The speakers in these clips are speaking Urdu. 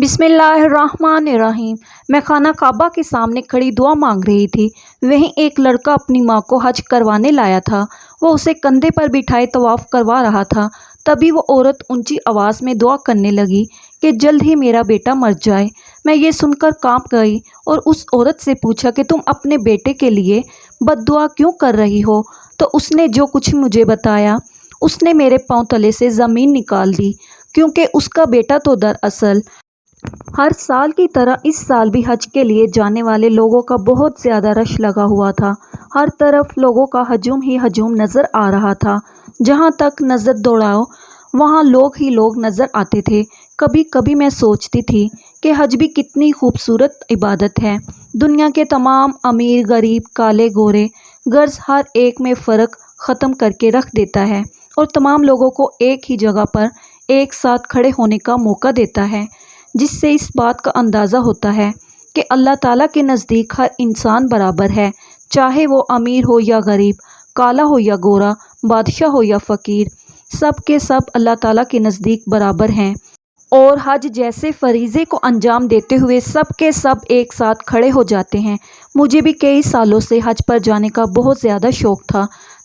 بسم اللہ الرحمن الرحیم۔ میں خانہ کعبہ کے سامنے کھڑی دعا مانگ رہی تھی۔ وہیں ایک لڑکا اپنی ماں کو حج کروانے لایا تھا۔ وہ اسے کندھے پر بٹھائے طواف کروا رہا تھا۔ تبھی وہ عورت اونچی آواز میں دعا کرنے لگی کہ جلد ہی میرا بیٹا مر جائے۔ میں یہ سن کر کانپ گئی اور اس عورت سے پوچھا کہ تم اپنے بیٹے کے لیے بد دعا کیوں کر رہی ہو؟ تو اس نے جو کچھ مجھے بتایا اس نے میرے پاؤں تلے سے زمین نکال دی، کیونکہ اس کا بیٹا تو دراصل ہر سال کی طرح اس سال بھی حج کے لیے جانے والے لوگوں کا بہت زیادہ رش لگا ہوا تھا۔ ہر طرف لوگوں کا ہجوم ہی ہجوم نظر آ رہا تھا۔ جہاں تک نظر دوڑاؤ وہاں لوگ ہی لوگ نظر آتے تھے۔ کبھی کبھی میں سوچتی تھی کہ حج بھی کتنی خوبصورت عبادت ہے۔ دنیا کے تمام امیر غریب کالے گورے غرض ہر ایک میں فرق ختم کر کے رکھ دیتا ہے اور تمام لوگوں کو ایک ہی جگہ پر ایک ساتھ کھڑے ہونے کا موقع دیتا ہے، جس سے اس بات کا اندازہ ہوتا ہے کہ اللہ تعالیٰ کے نزدیک ہر انسان برابر ہے، چاہے وہ امیر ہو یا غریب، کالا ہو یا گورا، بادشاہ ہو یا فقیر، سب کے سب اللہ تعالیٰ کے نزدیک برابر ہیں۔ اور حج جیسے فریضے کو انجام دیتے ہوئے سب کے سب ایک ساتھ کھڑے ہو جاتے ہیں۔ مجھے بھی کئی سالوں سے حج پر جانے کا بہت زیادہ شوق تھا۔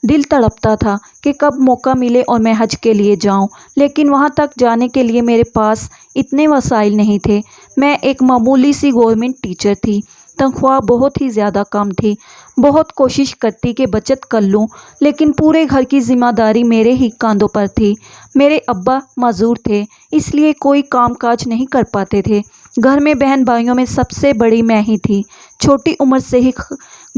دل تڑپتا تھا کہ کب موقع ملے اور میں حج کے لیے جاؤں، لیکن وہاں تک جانے کے لیے میرے پاس اتنے وسائل نہیں تھے۔ میں ایک معمولی سی گورنمنٹ ٹیچر تھی، تنخواہ بہت ہی زیادہ کم تھی۔ بہت کوشش کرتی کہ بچت کر لوں، لیکن پورے گھر کی ذمہ داری میرے ہی کاندھوں پر تھی۔ میرے ابا معذور تھے، اس لیے کوئی کام کاج نہیں کر پاتے تھے۔ گھر میں بہن بھائیوں میں سب سے بڑی میں ہی تھی۔ چھوٹی عمر سے ہی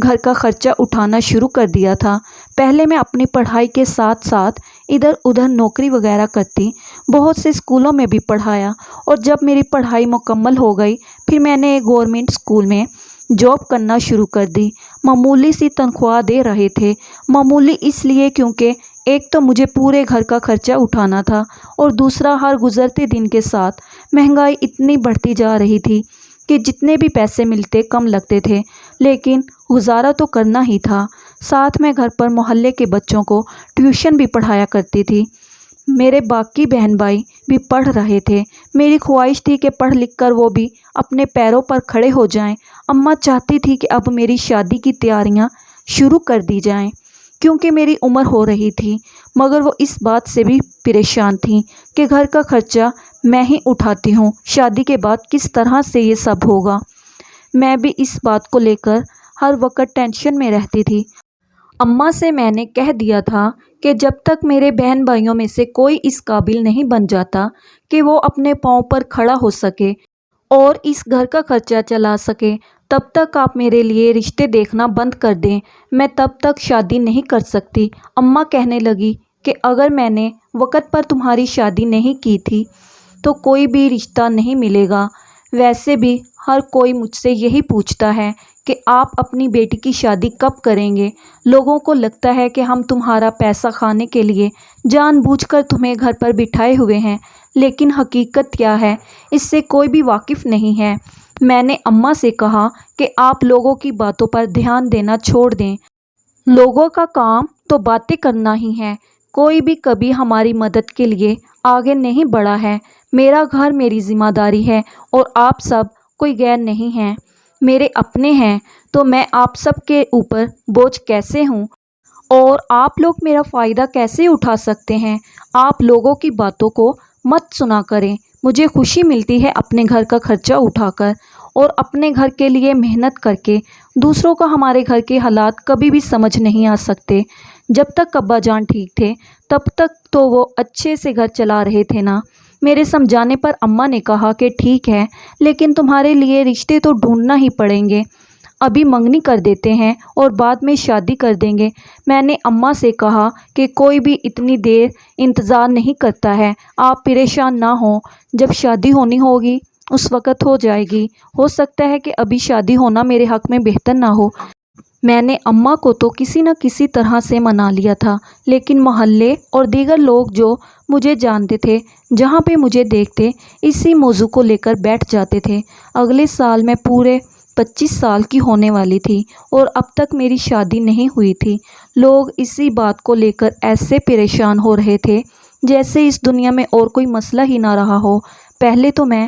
گھر کا خرچہ اٹھانا شروع کر دیا تھا۔ پہلے میں اپنی پڑھائی کے ساتھ ساتھ ادھر ادھر نوکری وغیرہ کرتی، بہت سے اسکولوں میں بھی پڑھایا، اور جب میری پڑھائی مکمل ہو گئی پھر میں نے ایک گورنمنٹ اسکول میں جاب کرنا شروع کر دی۔ معمولی سی تنخواہ دے رہے تھے۔ معمولی اس لیے کیونکہ ایک تو مجھے پورے گھر کا خرچہ اٹھانا تھا اور دوسرا ہر گزرتے دن کے ساتھ مہنگائی اتنی بڑھتی جا رہی تھی کہ جتنے بھی پیسے ملتے کم لگتے تھے، لیکن گزارا تو کرنا ہی تھا۔ ساتھ میں گھر پر محلے کے بچوں کو ٹیوشن بھی پڑھایا کرتی تھی۔ میرے باقی بہن بھائی بھی پڑھ رہے تھے۔ میری خواہش تھی کہ پڑھ لکھ کر وہ بھی اپنے پیروں پر کھڑے ہو جائیں۔ اماں چاہتی تھی کہ اب میری شادی کی تیاریاں شروع کر دی جائیں، کیونکہ میری عمر ہو رہی تھی، مگر وہ اس بات سے بھی پریشان تھیں کہ گھر کا خرچہ میں ہی اٹھاتی ہوں، شادی کے بعد کس طرح سے یہ سب ہوگا۔ میں بھی اس بات کو لے کر ہر وقت ٹینشن میں رہتی تھی۔ اماں سے میں نے کہہ دیا تھا کہ جب تک میرے بہن بھائیوں میں سے کوئی اس قابل نہیں بن جاتا کہ وہ اپنے پاؤں پر کھڑا ہو سکے اور اس گھر کا خرچہ چلا سکے، تب تک آپ میرے لیے رشتے دیکھنا بند کر دیں، میں تب تک شادی نہیں کر سکتی۔ اماں کہنے لگی کہ اگر میں نے وقت پر تمہاری شادی نہیں کی تھی تو کوئی بھی رشتہ نہیں ملے گا۔ ویسے بھی ہر کوئی مجھ سے یہی پوچھتا ہے کہ آپ اپنی بیٹی کی شادی کب کریں گے۔ لوگوں کو لگتا ہے کہ ہم تمہارا پیسہ کھانے کے لیے جان بوجھ کر تمہیں گھر پر بٹھائے ہوئے ہیں، لیکن حقیقت کیا ہے اس سے کوئی بھی واقف نہیں ہے۔ میں نے اماں سے کہا کہ آپ لوگوں کی باتوں پر دھیان دینا چھوڑ دیں۔ لوگوں کا کام تو باتیں کرنا ہی ہے، کوئی بھی کبھی ہماری مدد کے لیے آگے نہیں بڑھا ہے۔ میرا گھر میری ذمہ داری ہے اور آپ سب کوئی غیر نہیں ہیں، میرے اپنے ہیں، تو میں آپ سب کے اوپر بوجھ کیسے ہوں اور آپ لوگ میرا فائدہ کیسے اٹھا سکتے ہیں؟ آپ لوگوں کی باتوں کو مت سنا کریں۔ مجھے خوشی ملتی ہے اپنے گھر کا خرچہ اٹھا کر اور اپنے گھر کے لیے محنت کر کے۔ دوسروں کو ہمارے گھر کے حالات کبھی بھی سمجھ نہیں آ سکتے۔ جب تک ابا جان ٹھیک تھے تب تک تو وہ اچھے سے گھر چلا رہے تھے نا۔ میرے سمجھانے پر اماں نے کہا کہ ٹھیک ہے، لیکن تمہارے لیے رشتے تو ڈھونڈنا ہی پڑیں گے۔ ابھی منگنی کر دیتے ہیں اور بعد میں شادی کر دیں گے۔ میں نے اماں سے کہا کہ کوئی بھی اتنی دیر انتظار نہیں کرتا ہے، آپ پریشان نہ ہوں، جب شادی ہونی ہوگی اس وقت ہو جائے گی۔ ہو سکتا ہے کہ ابھی شادی ہونا میرے حق میں بہتر نہ ہو۔ میں نے اماں کو تو کسی نہ کسی طرح سے منا لیا تھا، لیکن محلے اور دیگر لوگ جو مجھے جانتے تھے جہاں پہ مجھے دیکھتے اسی موضوع کو لے کر بیٹھ جاتے تھے۔ اگلے سال میں پورے 25 سال کی ہونے والی تھی اور اب تک میری شادی نہیں ہوئی تھی۔ لوگ اسی بات کو لے کر ایسے پریشان ہو رہے تھے جیسے اس دنیا میں اور کوئی مسئلہ ہی نہ رہا ہو۔ پہلے تو میں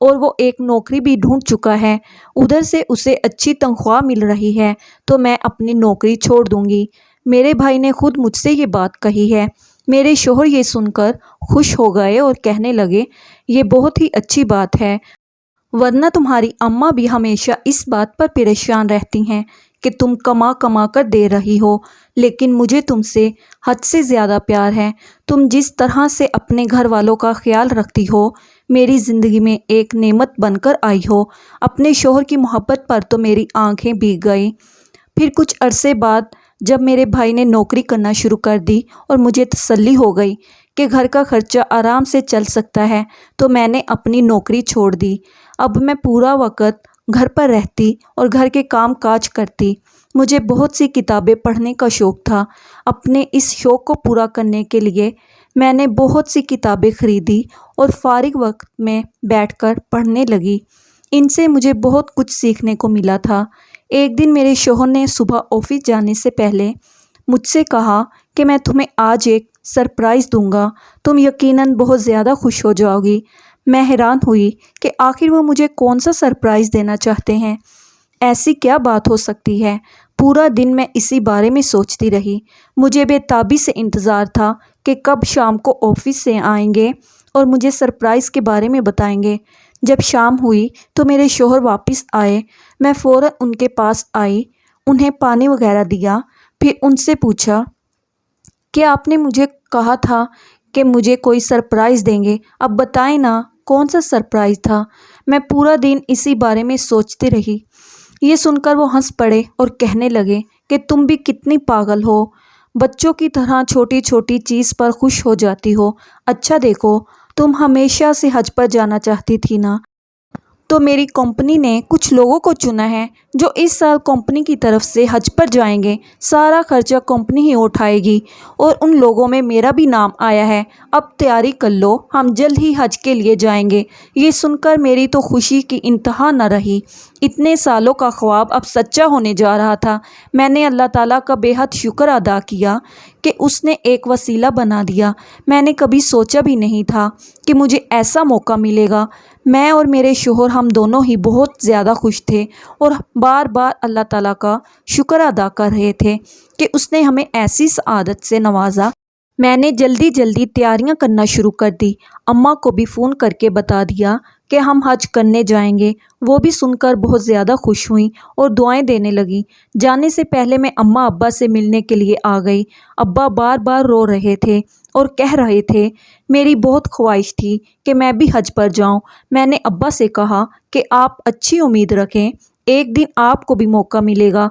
اور وہ ایک نوکری بھی ڈھونڈ چکا ہے، ادھر سے اسے اچھی تنخواہ مل رہی ہے، تو میں اپنی نوکری چھوڑ دوں گی۔ میرے بھائی نے خود مجھ سے یہ بات کہی ہے۔ میرے شوہر یہ سن کر خوش ہو گئے اور کہنے لگے، یہ بہت ہی اچھی بات ہے، ورنہ تمہاری اماں بھی ہمیشہ اس بات پر پریشان رہتی ہیں کہ تم کما کما کر دے رہی ہو، لیکن مجھے تم سے حد سے زیادہ پیار ہے۔ تم جس طرح سے اپنے گھر والوں کا خیال رکھتی ہو، میری زندگی میں ایک نعمت بن کر آئی ہو۔ اپنے شوہر کی محبت پر تو میری آنکھیں بھیگ گئیں۔ پھر کچھ عرصے بعد جب میرے بھائی نے نوکری کرنا شروع کر دی اور مجھے تسلی ہو گئی کہ گھر کا خرچہ آرام سے چل سکتا ہے، تو میں نے اپنی نوکری چھوڑ دی۔ اب میں پورا وقت گھر پر رہتی اور گھر کے کام کاج کرتی۔ مجھے بہت سی کتابیں پڑھنے کا شوق تھا۔ اپنے اس شوق کو پورا کرنے کے لیے میں نے بہت سی کتابیں خریدی اور فارغ وقت میں بیٹھ کر پڑھنے لگی۔ ان سے مجھے بہت کچھ سیکھنے کو ملا تھا۔ ایک دن میرے شوہر نے صبح آفس جانے سے پہلے مجھ سے کہا کہ میں تمہیں آج ایک سرپرائز دوں گا، تم یقیناً بہت زیادہ خوش ہو جاؤ گی۔ میں حیران ہوئی کہ آخر وہ مجھے کون سا سرپرائز دینا چاہتے ہیں، ایسی کیا بات ہو سکتی ہے۔ پورا دن میں اسی بارے میں سوچتی رہی۔ مجھے بے تابی سے انتظار تھا کہ کب شام کو آفس سے آئیں گے اور مجھے سرپرائز کے بارے میں بتائیں گے۔ جب شام ہوئی تو میرے شوہر واپس آئے۔ میں فوراً ان کے پاس آئی، انہیں پانی وغیرہ دیا، پھر ان سے پوچھا کہ آپ نے مجھے کہا تھا کہ مجھے کوئی سرپرائز دیں گے، اب بتائیں نا کون سا سرپرائز تھا۔ میں پورا دن اسی بارے میں سوچتی رہی۔ یہ سن کر وہ ہنس پڑے اور کہنے لگے کہ تم بھی کتنی پاگل ہو، بچوں کی طرح چھوٹی چھوٹی چیز پر خوش ہو جاتی ہو۔ اچھا دیکھو، تم ہمیشہ سے حج پر جانا چاہتی تھی نا، تو میری کمپنی نے کچھ لوگوں کو چنا ہے جو اس سال کمپنی کی طرف سے حج پر جائیں گے۔ سارا خرچہ کمپنی ہی اٹھائے گی اور ان لوگوں میں میرا بھی نام آیا ہے۔ اب تیاری کر لو، ہم جلد ہی حج کے لیے جائیں گے۔ یہ سن کر میری تو خوشی کی انتہا نہ رہی۔ اتنے سالوں کا خواب اب سچا ہونے جا رہا تھا۔ میں نے اللہ تعالیٰ کا بے حد شکر ادا کیا کہ اس نے ایک وسیلہ بنا دیا۔ میں نے کبھی سوچا بھی نہیں تھا کہ مجھے ایسا موقع ملے گا۔ میں اور میرے شوہر ہم دونوں ہی بہت زیادہ خوش تھے اور بار بار اللہ تعالیٰ کا شکر ادا کر رہے تھے کہ اس نے ہمیں ایسی سعادت سے نوازا۔ میں نے جلدی تیاریاں کرنا شروع کر دی۔ اماں کو بھی فون کر کے بتا دیا کہ ہم حج کرنے جائیں گے۔ وہ بھی سن کر بہت زیادہ خوش ہوئیں اور دعائیں دینے لگیں۔ جانے سے پہلے میں اماں ابا سے ملنے کے لیے آ گئی۔ ابا بار بار رو رہے تھے اور کہہ رہے تھے، میری بہت خواہش تھی کہ میں بھی حج پر جاؤں۔ میں نے ابا سے کہا کہ آپ اچھی امید رکھیں، ایک دن آپ کو بھی موقع ملے گا،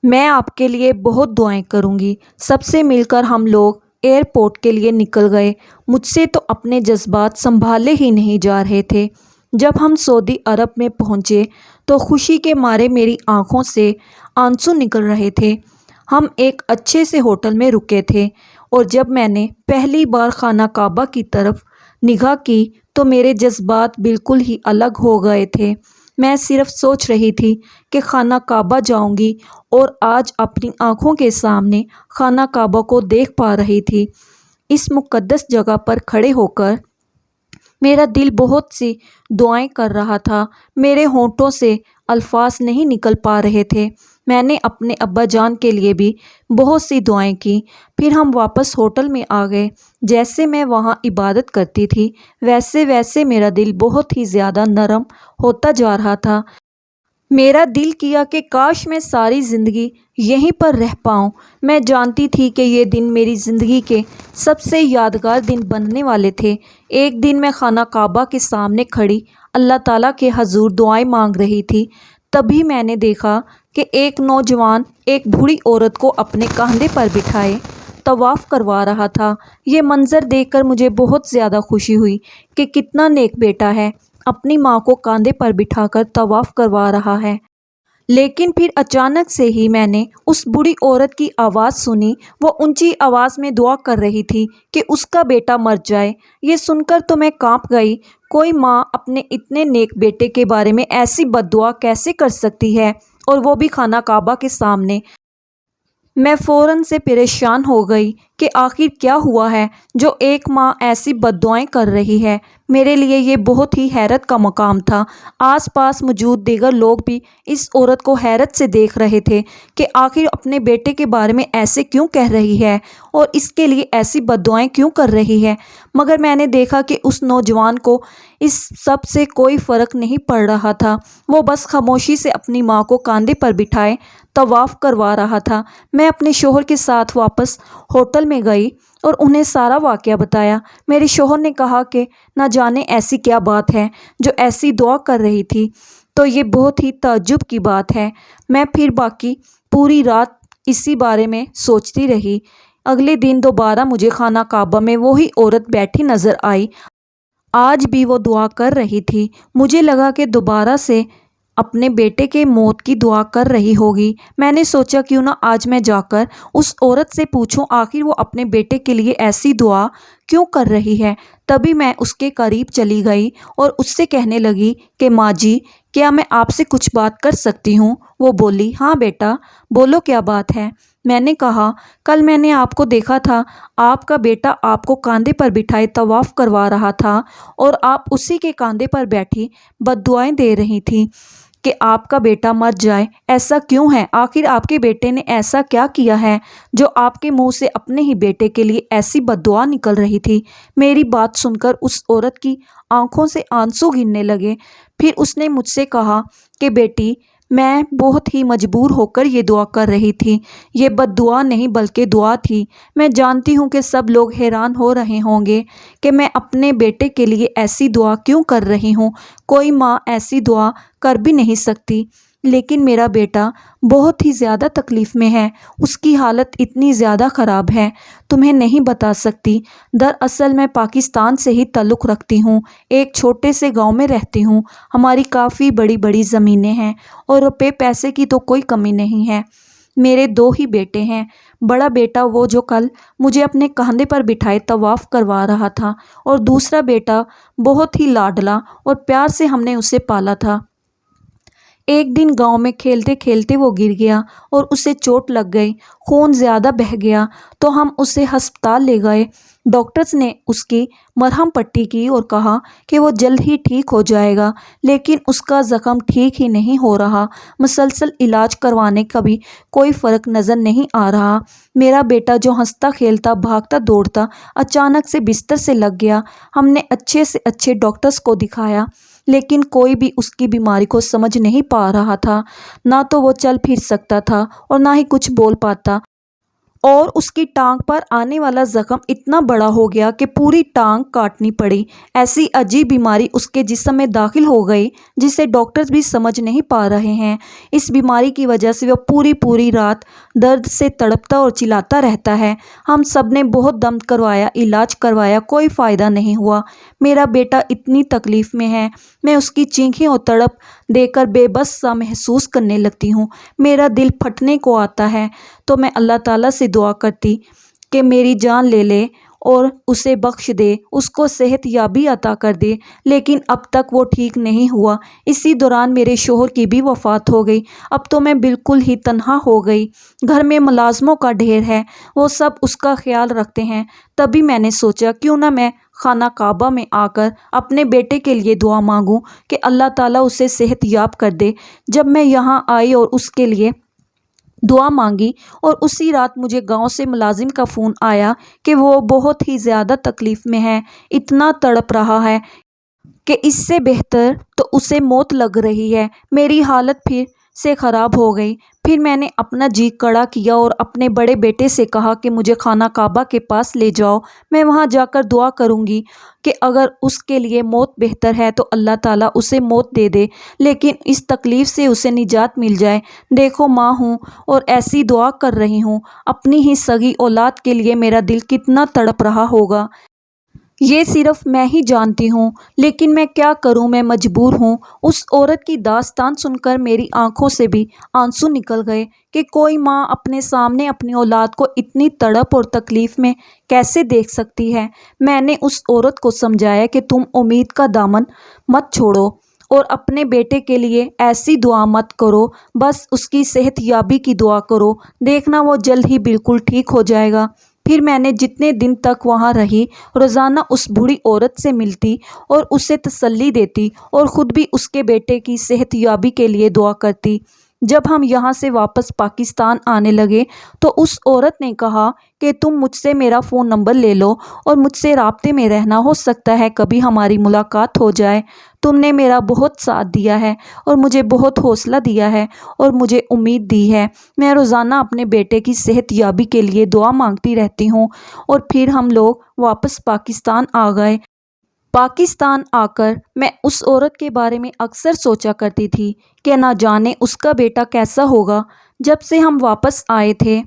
میں آپ کے لیے بہت دعائیں کروں گی۔ سب سے مل کر ہم لوگ ایئرپورٹ کے لیے نکل گئے۔ مجھ سے تو اپنے جذبات سنبھالے ہی نہیں جا رہے تھے۔ جب ہم سعودی عرب میں پہنچے تو خوشی کے مارے میری آنکھوں سے آنسو نکل رہے تھے۔ ہم ایک اچھے سے ہوٹل میں رکے تھے اور جب میں نے پہلی بار خانہ کعبہ کی طرف نگاہ کی تو میرے جذبات بالکل ہی الگ ہو گئے تھے۔ میں صرف سوچ رہی تھی کہ خانہ کعبہ جاؤں گی اور آج اپنی آنکھوں کے سامنے خانہ کعبہ کو دیکھ پا رہی تھی۔ اس مقدس جگہ پر کھڑے ہو کر میرا دل بہت سی دعائیں کر رہا تھا، میرے ہونٹوں سے الفاظ نہیں نکل پا رہے تھے۔ میں نے اپنے ابا جان کے لیے بھی بہت سی دعائیں کی۔ پھر ہم واپس ہوٹل میں آ گئے۔ جیسے میں وہاں عبادت کرتی تھی ویسے میرا دل بہت ہی زیادہ نرم ہوتا جا رہا تھا۔ میرا دل کیا کہ کاش میں ساری زندگی یہیں پر رہ پاؤں۔ میں جانتی تھی کہ یہ دن میری زندگی کے سب سے یادگار دن بننے والے تھے۔ ایک دن میں خانہ کعبہ کے سامنے کھڑی اللہ تعالیٰ کے حضور دعائیں مانگ رہی تھی، تبھی میں نے دیکھا کہ ایک نوجوان ایک بوڑھی عورت کو اپنے کاندھے پر بٹھائے طواف کروا رہا تھا۔ یہ منظر دیکھ کر مجھے بہت زیادہ خوشی ہوئی کہ کتنا نیک بیٹا ہے، اپنی ماں کو کاندھے پر بٹھا کر طواف کروا رہا ہے۔ لیکن پھر اچانک سے ہی میں نے اس بوڑھی عورت کی آواز سنی۔ وہ اونچی آواز میں دعا کر رہی تھی کہ اس کا بیٹا مر جائے۔ یہ سن کر تو میں کانپ گئی۔ کوئی ماں اپنے اتنے نیک بیٹے کے بارے میں ایسی بد دعا کیسے کر سکتی ہے، اور وہ بھی خانہ کعبہ کے سامنے۔ میں فوراً سے پریشان ہو گئی کہ آخر کیا ہوا ہے جو ایک ماں ایسی بد دعائیں کر رہی ہے۔ میرے لیے یہ بہت ہی حیرت کا مقام تھا۔ آس پاس موجود دیگر لوگ بھی اس عورت کو حیرت سے دیکھ رہے تھے کہ آخر اپنے بیٹے کے بارے میں ایسے کیوں کہہ رہی ہے اور اس کے لیے ایسی بد دعائیں کیوں کر رہی ہے۔ مگر میں نے دیکھا کہ اس نوجوان کو اس سب سے کوئی فرق نہیں پڑ رہا تھا۔ وہ بس خاموشی سے اپنی ماں کو کاندھے پر بٹھائے طواف کروا رہا تھا۔ میں اپنے شوہر کے ساتھ واپس ہوٹل میں گئی اور انہیں سارا واقعہ بتایا۔ میرے شوہر نے کہا کہ نہ جانے ایسی کیا بات ہے جو ایسی دعا کر رہی تھی، تو یہ بہت ہی تعجب کی بات ہے۔ میں پھر باقی پوری رات اسی بارے میں سوچتی رہی۔ اگلے دن دوبارہ مجھے خانہ کعبہ میں وہی عورت بیٹھی نظر آئی۔ آج بھی وہ دعا کر رہی تھی۔ مجھے لگا کہ دوبارہ سے اپنے بیٹے کے موت کی دعا کر رہی ہوگی۔ میں نے سوچا کیوں نہ آج میں جا کر اس عورت سے پوچھوں آخر وہ اپنے بیٹے کے لیے ایسی دعا کیوں کر رہی ہے۔ تبھی میں اس کے قریب چلی گئی اور اس سے کہنے لگی کہ ماں جی، کیا میں آپ سے کچھ بات کر سکتی ہوں؟ وہ بولی ہاں بیٹا، بولو کیا بات ہے۔ میں نے کہا کل میں نے آپ کو دیکھا تھا، آپ کا بیٹا آپ کو کاندھے پر بٹھائے طواف کروا رہا تھا اور آپ اسی کے کاندھے پر بیٹھی بد دعائیں دے رہی تھیں کہ آپ کا بیٹا مر جائے۔ ایسا کیوں ہے؟ آخر آپ کے بیٹے نے ایسا کیا کیا ہے جو آپ کے منہ سے اپنے ہی بیٹے کے لیے ایسی بد دعا نکل رہی تھی؟ میری بات سن کر اس عورت کی آنکھوں سے آنسو گرنے لگے۔ پھر اس نے مجھ سے کہا کہ بیٹی، میں بہت ہی مجبور ہو کر یہ دعا کر رہی تھی۔ یہ بد دعا نہیں بلکہ دعا تھی۔ میں جانتی ہوں کہ سب لوگ حیران ہو رہے ہوں گے کہ میں اپنے بیٹے کے لیے ایسی دعا کیوں کر رہی ہوں۔ کوئی ماں ایسی دعا کر بھی نہیں سکتی، لیکن میرا بیٹا بہت ہی زیادہ تکلیف میں ہے۔ اس کی حالت اتنی زیادہ خراب ہے، تمہیں نہیں بتا سکتی۔ دراصل میں پاکستان سے ہی تعلق رکھتی ہوں، ایک چھوٹے سے گاؤں میں رہتی ہوں۔ ہماری کافی بڑی بڑی زمینیں ہیں اور روپے پیسے کی تو کوئی کمی نہیں ہے۔ میرے 2 ہی بیٹے ہیں۔ بڑا بیٹا وہ جو کل مجھے اپنے کاندھے پر بٹھائے طواف کروا رہا تھا، اور دوسرا بیٹا بہت ہی لاڈلا اور پیار سے ہم نے اسے پالا تھا۔ ایک دن گاؤں میں کھیلتے کھیلتے وہ گر گیا اور اسے چوٹ لگ گئی، خون زیادہ بہہ گیا تو ہم اسے ہسپتال لے گئے۔ ڈاکٹرز نے اس کی مرہم پٹی کی اور کہا کہ وہ جلد ہی ٹھیک ہو جائے گا، لیکن اس کا زخم ٹھیک ہی نہیں ہو رہا۔ مسلسل علاج کروانے کا بھی کوئی فرق نظر نہیں آ رہا۔ میرا بیٹا جو ہنستا کھیلتا بھاگتا دوڑتا اچانک سے بستر سے لگ گیا۔ ہم نے اچھے سے اچھے ڈاکٹرز کو دکھایا، لیکن کوئی بھی اس کی بیماری کو سمجھ نہیں پا رہا تھا۔ نہ تو وہ چل پھر سکتا تھا اور نہ ہی کچھ بول پاتا، اور اس کی ٹانگ پر آنے والا زخم اتنا بڑا ہو گیا کہ پوری ٹانگ کاٹنی پڑی۔ ایسی عجیب بیماری اس کے جسم میں داخل ہو گئی جسے ڈاکٹرز بھی سمجھ نہیں پا رہے ہیں۔ اس بیماری کی وجہ سے وہ پوری رات درد سے تڑپتا اور چلاتا رہتا ہے۔ ہم سب نے بہت دم کروایا، علاج کروایا، کوئی فائدہ نہیں ہوا۔ میرا بیٹا اتنی تکلیف میں ہے، میں اس کی چیخیں اور تڑپ دیکھ کر بے بس سا محسوس کرنے لگتی ہوں۔ میرا دل پھٹنے کو آتا ہے تو میں اللہ تعالیٰ سے دعا کرتی کہ میری جان لے لے اور اسے بخش دے، اس کو صحت یابی عطا کر دے، لیکن اب تک وہ ٹھیک نہیں ہوا۔ اسی دوران میرے شوہر کی بھی وفات ہو گئی۔ اب تو میں بالکل ہی تنہا ہو گئی۔ گھر میں ملازموں کا ڈھیر ہے، وہ سب اس کا خیال رکھتے ہیں۔ تبھی میں نے سوچا کیوں نہ میں خانہ کعبہ میں آ کر اپنے بیٹے کے لیے دعا مانگوں کہ اللہ تعالیٰ اسے صحت یاب کر دے۔ جب میں یہاں آئی اور اس کے لیے دعا مانگی، اور اسی رات مجھے گاؤں سے ملازم کا فون آیا کہ وہ بہت ہی زیادہ تکلیف میں ہے، اتنا تڑپ رہا ہے کہ اس سے بہتر تو اسے موت لگ رہی ہے۔ میری حالت پھر سے خراب ہو گئی۔ پھر میں نے اپنا جی کڑا کیا اور اپنے بڑے بیٹے سے کہا کہ مجھے خانہ کعبہ کے پاس لے جاؤ، میں وہاں جا کر دعا کروں گی کہ اگر اس کے لیے موت بہتر ہے تو اللہ تعالیٰ اسے موت دے دے، لیکن اس تکلیف سے اسے نجات مل جائے۔ دیکھو ماں ہوں اور ایسی دعا کر رہی ہوں، اپنی ہی سگی اولاد کے لیے میرا دل کتنا تڑپ رہا ہوگا یہ صرف میں ہی جانتی ہوں، لیکن میں کیا کروں، میں مجبور ہوں۔ اس عورت کی داستان سن کر میری آنکھوں سے بھی آنسو نکل گئے کہ کوئی ماں اپنے سامنے اپنی اولاد کو اتنی تڑپ اور تکلیف میں کیسے دیکھ سکتی ہے۔ میں نے اس عورت کو سمجھایا کہ تم امید کا دامن مت چھوڑو اور اپنے بیٹے کے لیے ایسی دعا مت کرو، بس اس کی صحت یابی کی دعا کرو، دیکھنا وہ جلد ہی بالکل ٹھیک ہو جائے گا۔ پھر میں نے جتنے دن تک وہاں رہی روزانہ اس بوڑھی عورت سے ملتی اور اسے تسلی دیتی اور خود بھی اس کے بیٹے کی صحت یابی کے لیے دعا کرتی۔ جب ہم یہاں سے واپس پاکستان آنے لگے تو اس عورت نے کہا کہ تم مجھ سے میرا فون نمبر لے لو اور مجھ سے رابطے میں رہنا، ہو سکتا ہے کبھی ہماری ملاقات ہو جائے۔ تم نے میرا بہت ساتھ دیا ہے اور مجھے بہت حوصلہ دیا ہے اور مجھے امید دی ہے۔ میں روزانہ اپنے بیٹے کی صحت یابی کے لیے دعا مانگتی رہتی ہوں۔ اور پھر ہم لوگ واپس پاکستان آ گئے۔ پاکستان آ کر میں اس عورت کے بارے میں اکثر سوچا کرتی تھی کہ نہ جانے اس کا بیٹا کیسا ہوگا۔ جب سے ہم واپس آئے تھے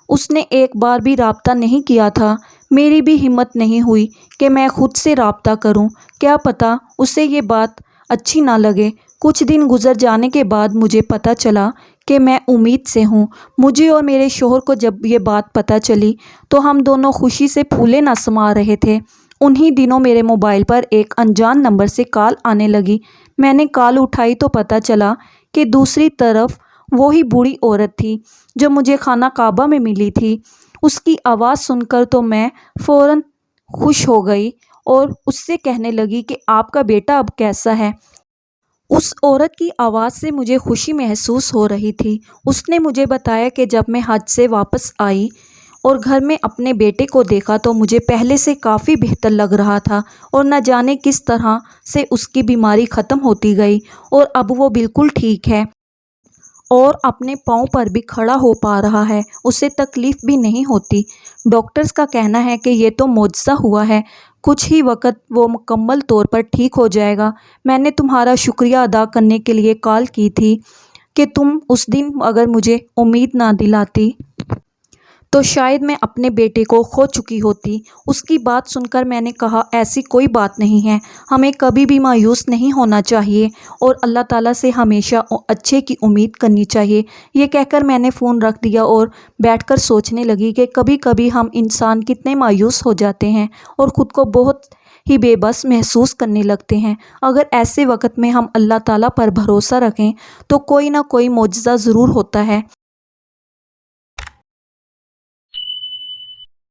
اس نے ایک بار بھی رابطہ نہیں کیا تھا۔ میری بھی ہمت نہیں ہوئی کہ میں خود سے رابطہ کروں، کیا پتہ اسے یہ بات اچھی نہ لگے۔ کچھ دن گزر جانے کے بعد مجھے پتہ چلا کہ میں امید سے ہوں۔ مجھے اور میرے شوہر کو جب یہ بات پتہ چلی تو ہم دونوں خوشی سے پھولے نہ سما رہے تھے۔ انہی دنوں میرے موبائل پر ایک انجان نمبر سے کال آنے لگی۔ میں نے کال اٹھائی تو پتہ چلا کہ دوسری طرف وہی بوڑھی عورت تھی جو مجھے خانہ کعبہ میں ملی تھی۔ اس کی آواز سن کر تو میں فوراً خوش ہو گئی اور اس سے کہنے لگی کہ آپ کا بیٹا اب کیسا ہے؟ اس عورت کی آواز سے مجھے خوشی محسوس ہو رہی تھی۔ اس نے مجھے بتایا کہ جب میں حج سے واپس آئی اور گھر میں اپنے بیٹے کو دیکھا تو مجھے پہلے سے کافی بہتر لگ رہا تھا اور نہ جانے کس طرح سے اس کی بیماری ختم ہوتی گئی اور اب وہ بالکل ٹھیک ہے اور اپنے پاؤں پر بھی کھڑا ہو پا رہا ہے، اسے تکلیف بھی نہیں ہوتی۔ ڈاکٹرز کا کہنا ہے کہ یہ تو معجزہ ہوا ہے، کچھ ہی وقت وہ مکمل طور پر ٹھیک ہو جائے گا۔ میں نے تمہارا شکریہ ادا کرنے کے لیے کال کی تھی کہ تم اس دن اگر مجھے امید نہ دلاتی تو شاید میں اپنے بیٹے کو کھو چکی ہوتی۔ اس کی بات سن کر میں نے کہا ایسی کوئی بات نہیں ہے، ہمیں کبھی بھی مایوس نہیں ہونا چاہیے اور اللہ تعالیٰ سے ہمیشہ اچھے کی امید کرنی چاہیے۔ یہ کہہ کر میں نے فون رکھ دیا اور بیٹھ کر سوچنے لگی کہ کبھی کبھی ہم انسان کتنے مایوس ہو جاتے ہیں اور خود کو بہت ہی بے بس محسوس کرنے لگتے ہیں۔ اگر ایسے وقت میں ہم اللہ تعالیٰ پر بھروسہ رکھیں تو کوئی نہ کوئی معجزہ ضرور ہوتا ہے۔